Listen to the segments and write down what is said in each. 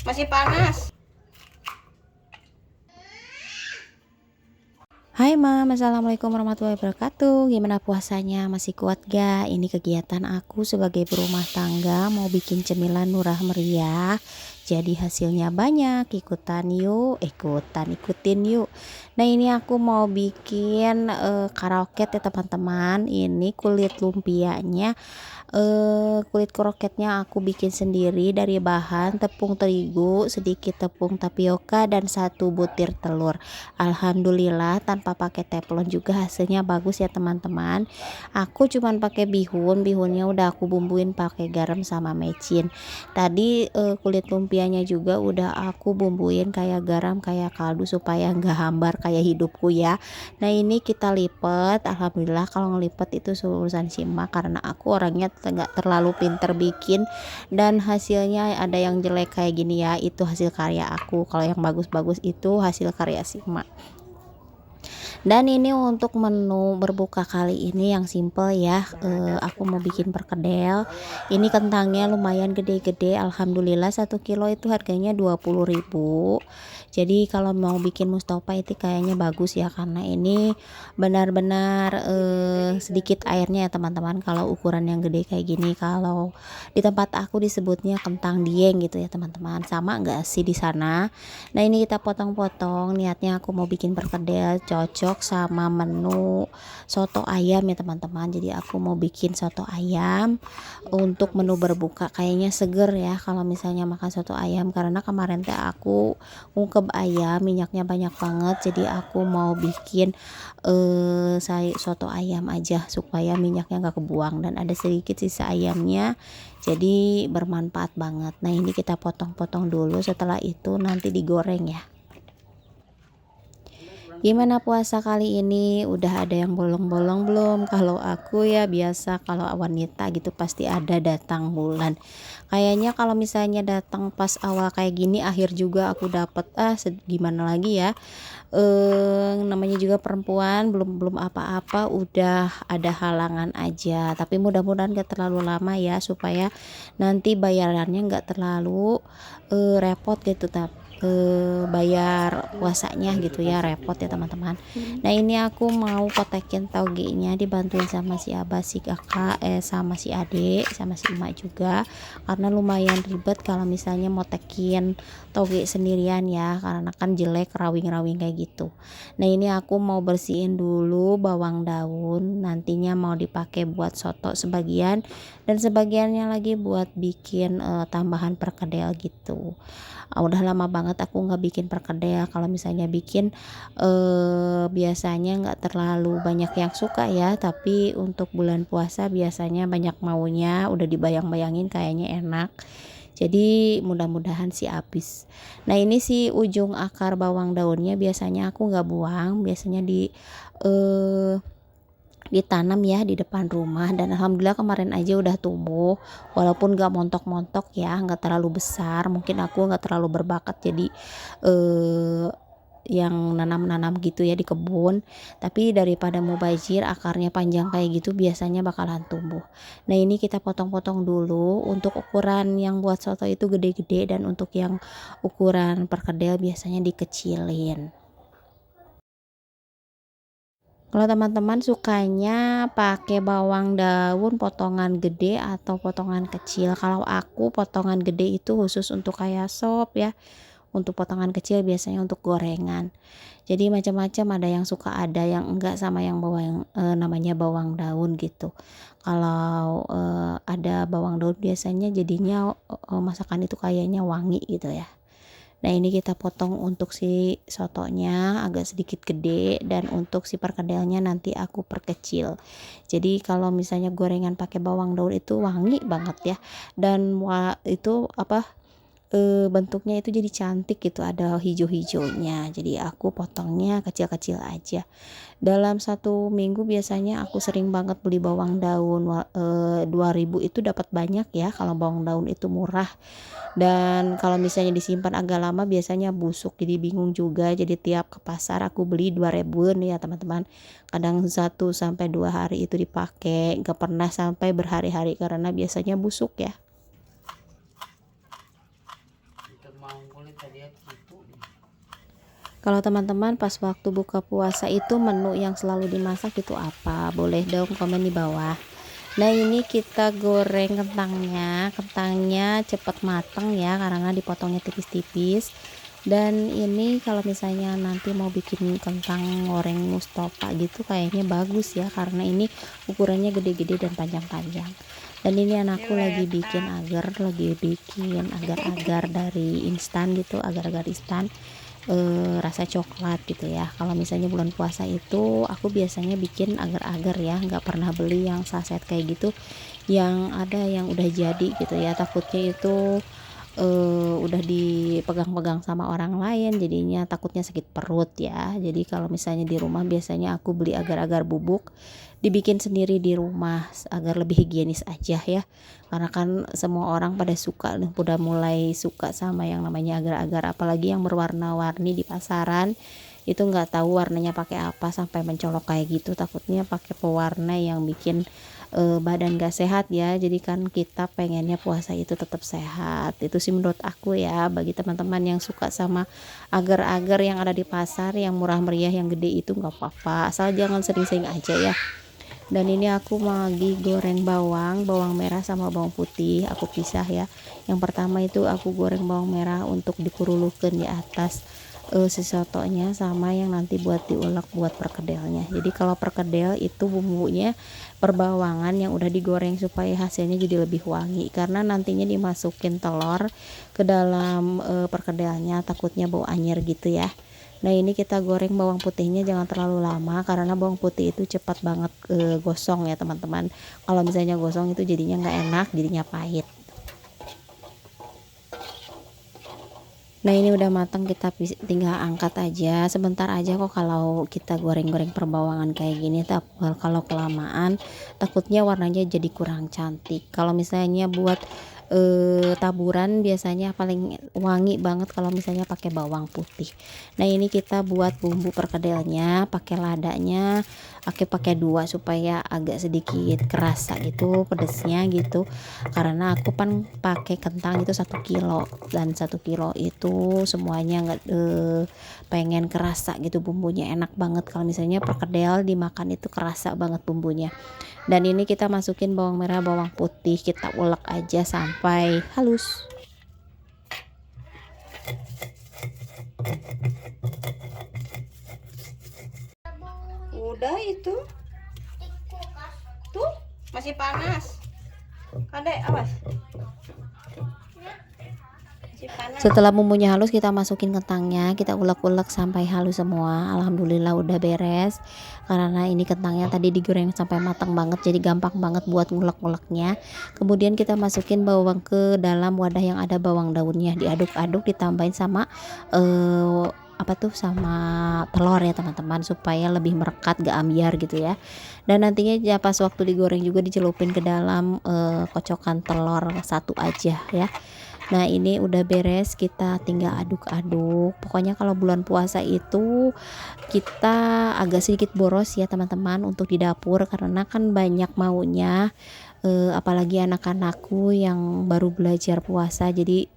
Masih panas. Hai Mam, Assalamualaikum warahmatullahi wabarakatuh. Gimana puasanya? Masih kuat gak? Ini kegiatan aku sebagai berumah tangga mau bikin cemilan murah meriah. Jadi hasilnya banyak. Ikutin yuk. Nah ini aku mau bikin karaoke ya teman-teman. Ini kulit lumpianya, kulit kroketnya aku bikin sendiri dari bahan tepung terigu, sedikit tepung tapioka, dan 1 butir telur. Alhamdulillah tanpa pakai teflon juga hasilnya bagus ya teman-teman. Aku cuman pakai bihunnya udah aku bumbuin pakai garam sama mecin. Tadi kulit lumpianya juga udah aku bumbuin kayak garam kayak kaldu supaya nggak hambar kayak hidupku ya. Nah ini kita lipat. Alhamdulillah kalau ngelipet itu urusan simak karena aku orangnya nggak terlalu pinter bikin, dan hasilnya ada yang jelek kayak gini ya, itu hasil karya aku. Kalau yang bagus-bagus itu hasil karya simak. Dan ini untuk menu berbuka kali ini yang simple ya. Aku mau bikin perkedel. Ini kentangnya lumayan gede-gede. Alhamdulillah 1 kilo itu harganya 20.000. Jadi kalau mau bikin mustofa itu kayaknya bagus ya, karena ini benar-benar sedikit airnya ya teman-teman. Kalau ukuran yang gede kayak gini, kalau di tempat aku disebutnya kentang dieng gitu ya teman-teman. Sama enggak sih di sana? Nah ini kita potong-potong, niatnya aku mau bikin perkedel cocok sama menu soto ayam ya teman-teman. Jadi aku mau bikin soto ayam untuk menu berbuka, kayaknya seger ya kalau misalnya makan soto ayam, karena kemarin teh aku ungkep ayam minyaknya banyak banget. Jadi aku mau bikin soto ayam aja supaya minyaknya nggak kebuang dan ada sedikit sisa ayamnya, jadi bermanfaat banget. Nah ini kita potong-potong dulu, setelah itu nanti digoreng ya. Gimana puasa kali ini? Udah ada yang bolong-bolong belum? Kalau aku ya biasa, kalau wanita gitu pasti ada datang bulan. Kayaknya kalau misalnya datang pas awal kayak gini, akhir juga aku dapet. Gimana lagi ya? Namanya juga perempuan, belum apa-apa udah ada halangan aja. Tapi mudah-mudahan gak terlalu lama ya, supaya nanti bayarannya gak terlalu repot gitu. Tapi bayar puasanya gitu ya, repot ya teman-teman. Nah ini aku mau kotekin tauge-nya dibantuin sama si abah, si kakak, sama si adik, sama si emak juga, karena lumayan ribet kalau misalnya mau tekin toge sendirian ya, karena kan jelek rawing-rawing kayak gitu. Nah ini aku mau bersihin dulu bawang daun, nantinya mau dipakai buat soto sebagian, dan sebagiannya lagi buat bikin tambahan perkedel gitu. Udah lama banget aku nggak bikin perkedel. Kalau misalnya bikin biasanya nggak terlalu banyak yang suka ya, tapi untuk bulan puasa biasanya banyak maunya, udah dibayang-bayangin kayaknya enak. Jadi mudah-mudahan sih habis. Nah ini sih ujung akar bawang daunnya biasanya aku nggak buang, biasanya eh, ditanam ya di depan rumah, dan alhamdulillah kemarin aja udah tumbuh, walaupun gak montok-montok ya, gak terlalu besar. Mungkin aku gak terlalu berbakat jadi eh yang nanam-nanam gitu ya di kebun, tapi daripada mubazir akarnya panjang kayak gitu, biasanya bakalan tumbuh. Nah ini kita potong-potong dulu. Untuk ukuran yang buat soto itu gede-gede, dan untuk yang ukuran perkedel biasanya dikecilin. Kalau teman-teman sukanya pakai bawang daun potongan gede atau potongan kecil? Kalau aku potongan gede itu khusus untuk kayak sop ya. Untuk potongan kecil biasanya untuk gorengan. Jadi macam-macam, ada yang suka, ada yang enggak sama yang bawang namanya bawang daun gitu. Kalau ada bawang daun biasanya jadinya masakan itu kayaknya wangi gitu ya. Nah ini kita potong untuk si sotonya agak sedikit gede, dan untuk si perkedelnya nanti aku perkecil. Jadi kalau misalnya gorengan pakai bawang daun itu wangi banget ya, dan itu apa, bentuknya itu jadi cantik gitu, ada hijau-hijaunya. Jadi aku potongnya kecil-kecil aja. Dalam 1 minggu biasanya aku sering banget beli bawang daun. 2.000 itu dapat banyak ya kalau bawang daun itu murah. Dan kalau misalnya disimpan agak lama biasanya busuk, jadi bingung juga. Jadi tiap ke pasar aku beli 2.000 ya teman-teman. Kadang 1 sampai 2 hari itu dipakai, gak pernah sampai berhari-hari karena biasanya busuk ya. Kalau teman-teman pas waktu buka puasa itu menu yang selalu dimasak itu apa? Boleh dong komen di bawah. Nah ini kita goreng kentangnya. Kentangnya cepat matang ya karena dipotongnya tipis-tipis. Dan ini kalau misalnya nanti mau bikin kentang goreng Mustafa gitu kayaknya bagus ya, karena ini ukurannya gede-gede dan panjang-panjang. Dan ini anakku lagi bikin agar-agar dari instan gitu, agar-agar instan rasa coklat gitu ya. Kalau misalnya bulan puasa itu aku biasanya bikin agar-agar ya, nggak pernah beli yang saset kayak gitu, yang ada yang udah jadi gitu ya, takutnya itu udah dipegang-pegang sama orang lain, jadinya takutnya sakit perut ya. Jadi kalau misalnya di rumah biasanya aku beli agar-agar bubuk, dibikin sendiri di rumah agar lebih higienis aja ya, karena kan semua orang pada suka, udah mulai suka sama yang namanya agar-agar, apalagi yang berwarna-warni di pasaran itu nggak tahu warnanya pakai apa sampai mencolok kayak gitu, takutnya pakai pewarna yang bikin badan gak sehat ya. Jadi kan kita pengennya puasa itu tetap sehat, itu sih menurut aku ya. Bagi teman-teman yang suka sama agar-agar yang ada di pasar yang murah meriah yang gede itu nggak apa-apa, asal jangan sering-sering aja ya. Dan ini aku lagi goreng bawang merah sama bawang putih, aku pisah ya. Yang pertama itu aku goreng bawang merah untuk dikurulukan di atas si sotonya, sama yang nanti buat diulek buat perkedelnya. Jadi kalau perkedel itu bumbunya perbawangan yang udah digoreng supaya hasilnya jadi lebih wangi, karena nantinya dimasukin telur ke dalam perkedelnya, takutnya bau anyir gitu ya. Nah ini kita goreng bawang putihnya jangan terlalu lama, karena bawang putih itu cepat banget gosong ya teman-teman. Kalau misalnya gosong itu jadinya nggak enak, jadinya pahit. Nah ini udah matang, kita tinggal angkat aja, sebentar aja kok kalau kita goreng-goreng perbawangan kayak gini. Kalau kelamaan takutnya warnanya jadi kurang cantik. Kalau misalnya buat taburan biasanya paling wangi banget kalau misalnya pakai bawang putih. Nah ini kita buat bumbu perkedelnya pakai ladanya, pakai dua supaya agak sedikit kerasa gitu pedesnya gitu, karena aku kan pakai kentang itu 1 kilo, dan 1 kilo itu semuanya nggak pengen kerasa gitu bumbunya, enak banget kalau misalnya perkedel dimakan itu kerasa banget bumbunya. Dan ini kita masukin bawang merah bawang putih, kita ulek aja sampai halus. Udah itu tuh masih panas, kadek awas. Setelah bumbunya halus kita masukin kentangnya, kita ulek-ulek sampai halus semua. Alhamdulillah udah beres, karena ini kentangnya tadi digoreng sampai matang banget, jadi gampang banget buat ngulek-nguleknya. Kemudian kita masukin bawang ke dalam wadah yang ada bawang daunnya, diaduk-aduk, ditambahin sama sama telur ya teman-teman, supaya lebih merekat gak ambiar gitu ya. Dan nantinya ya pas waktu digoreng juga dicelupin ke dalam kocokan telur satu aja ya. Nah ini udah beres, kita tinggal aduk-aduk. Pokoknya kalau bulan puasa itu kita agak sedikit boros ya teman-teman untuk di dapur, karena kan banyak maunya, apalagi anak-anakku yang baru belajar puasa, jadi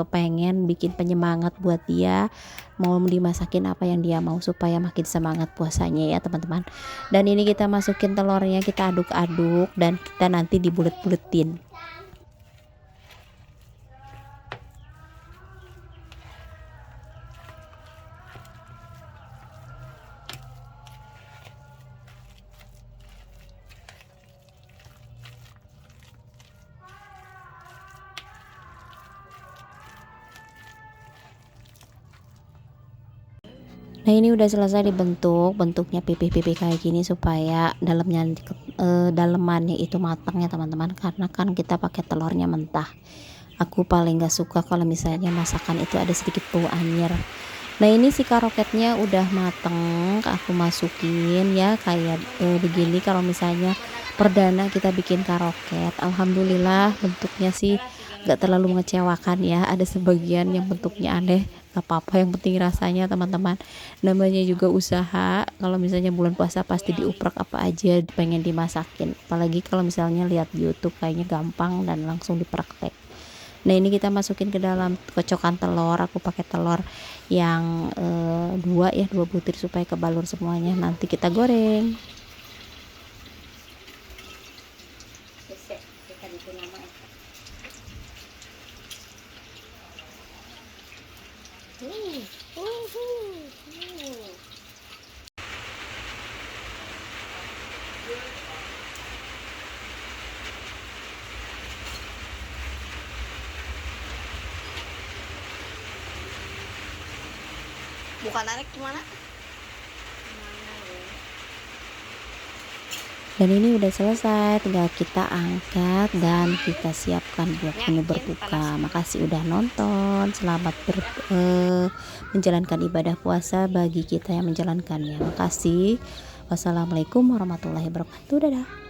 pengen bikin penyemangat buat dia, mau dimasakin apa yang dia mau supaya makin semangat puasanya ya teman-teman. Dan ini kita masukin telurnya, kita aduk-aduk dan kita nanti dibulet-buletin. Nah ini udah selesai dibentuk, bentuknya pipih-pipih kayak gini supaya dalemannya itu matang ya teman-teman, karena kan kita pakai telurnya mentah. Aku paling gak suka kalau misalnya masakan itu ada sedikit bau anyir. Nah ini si karoketnya udah mateng, aku masukin ya kayak begini. Kalau misalnya perdana kita bikin karoket, alhamdulillah bentuknya sih gak terlalu mengecewakan ya. Ada sebagian yang bentuknya aneh, gak apa-apa, yang penting rasanya teman-teman. Namanya juga usaha, kalau misalnya bulan puasa pasti diuprek apa aja pengen dimasakin, apalagi kalau misalnya lihat di YouTube kayaknya gampang dan langsung dipraktek. Nah ini kita masukin ke dalam kocokan telur, aku pakai telur yang dua ya, 2 butir supaya kebalur semuanya. Nanti kita goreng. Bukan narik gimana? Dan ini udah selesai, tinggal kita angkat dan kita siapkan buat menu berbuka. Makasih udah nonton, selamat menjalankan ibadah puasa bagi kita yang menjalankannya. Makasih. Wassalamualaikum warahmatullahi wabarakatuh. Dadah.